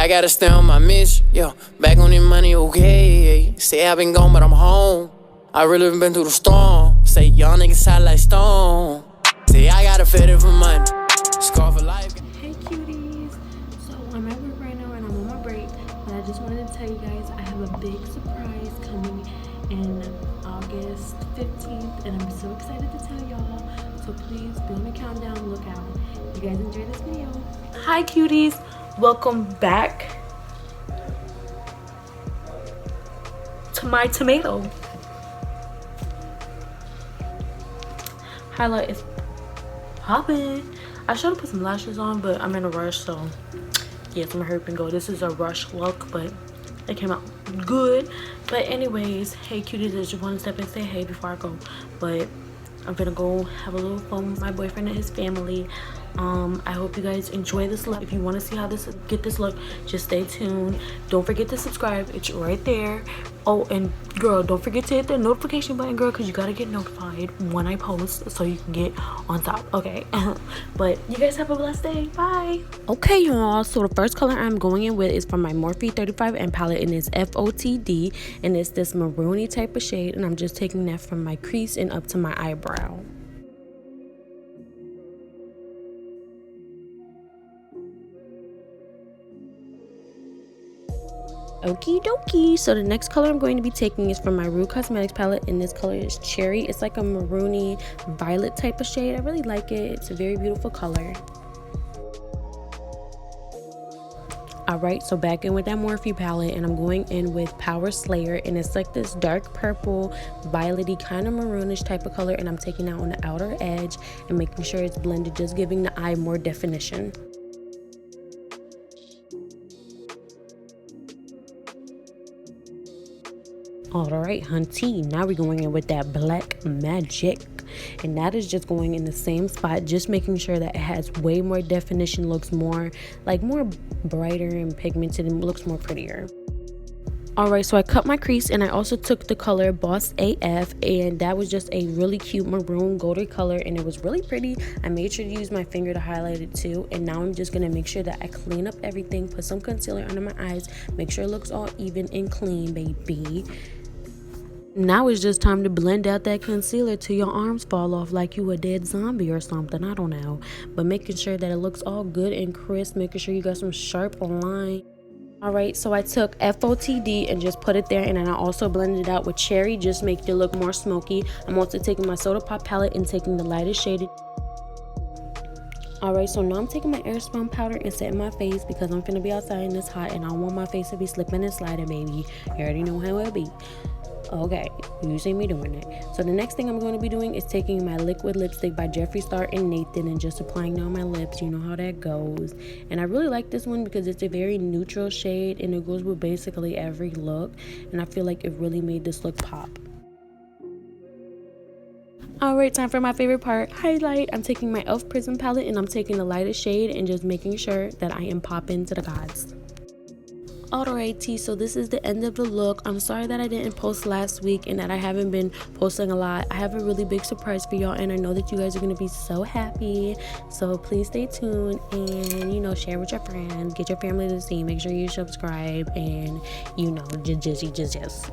I gotta stay on my mission, yo. Back on this money, okay. Say I been gone, but I'm home. I really been through the storm. Say young niggas hot like stone. Say I gotta fit it for money. Scar for life. Hey cuties, so I'm at work right now and I'm on my break, but I just wanted to tell you guys I have a big surprise coming in August 15th, and I'm so excited to tell y'all. So please be on the countdown, look out. You guys enjoy this video. Hi cuties, welcome back to my tomato. Highlight is popping. I should have put some lashes on, but I'm in a rush, so yes, I'm gonna hurry up and go. This is a rush look, but it came out good. But anyways, hey cuties, I just want to step and say hey before I go. But I'm gonna go have a little fun with my boyfriend and his family. I hope you guys enjoy this look. If you want to see how get this look, just stay tuned. Don't forget to subscribe, it's right there. Oh, and girl, don't forget to hit the notification button, girl, because you gotta get notified when I post so you can get on top, okay? But you guys have a blessed day. Bye. Okay, y'all, so the first color I'm going in with is from my Morphe 35M palette, and it's FOTD, and it's this maroony type of shade, and I'm just taking that from my crease and up to my eyebrow. Okie dokie, so the next color I'm going to be taking is from my Rue Cosmetics palette, and this color is Cherry. It's like a maroony violet type of shade. I really like it. It's a very beautiful color. Alright, so back in with that Morphe palette, and I'm going in with Power Slayer, and it's like this dark purple, violety, kind of maroonish type of color, and I'm taking that on the outer edge and making sure it's blended, just giving the eye more definition. Alright, hunty, now we're going in with that Black Magic, and that is just going in the same spot, just making sure that it has way more definition, looks more brighter and pigmented, and looks more prettier. Alright, so I cut my crease, and I also took the color Boss AF, and that was just a really cute maroon golden color, and it was really pretty. I made sure to use my finger to highlight it too, and now I'm just going to make sure that I clean up everything, put some concealer under my eyes, make sure it looks all even and clean, baby. Now it's just time to blend out that concealer till your arms fall off like you a dead zombie or something. I don't know. But making sure that it looks all good and crisp. Making sure you got some sharp line. Alright, so I took FOTD and just put it there. And then I also blended it out with Cherry. Just make it look more smoky. I'm also taking my Soda Pop palette and taking the lightest shade. Alright, so now I'm taking my Airspun powder and setting my face because I'm finna be outside and it's hot. And I don't want my face to be slipping and sliding, baby. You already know how it'll be. Okay, you see me doing it. So the next thing I'm going to be doing is taking my liquid lipstick by Jeffree Star and Nathan and just applying it on my lips. You know how that goes. And I really like this one because it's a very neutral shade and it goes with basically every look. And I feel like it really made this look pop. Alright, time for my favorite part, highlight. I'm taking my e.l.f. Prism palette and I'm taking the lightest shade and just making sure that I am popping to the gods. Alright, so this is the end of the look. I'm sorry that I didn't post last week and that I haven't been posting a lot. I have a really big surprise for y'all, and I know that you guys are going to be so happy. So please stay tuned and, you know, share with your friends, get your family to see, make sure you subscribe, and, you know, just.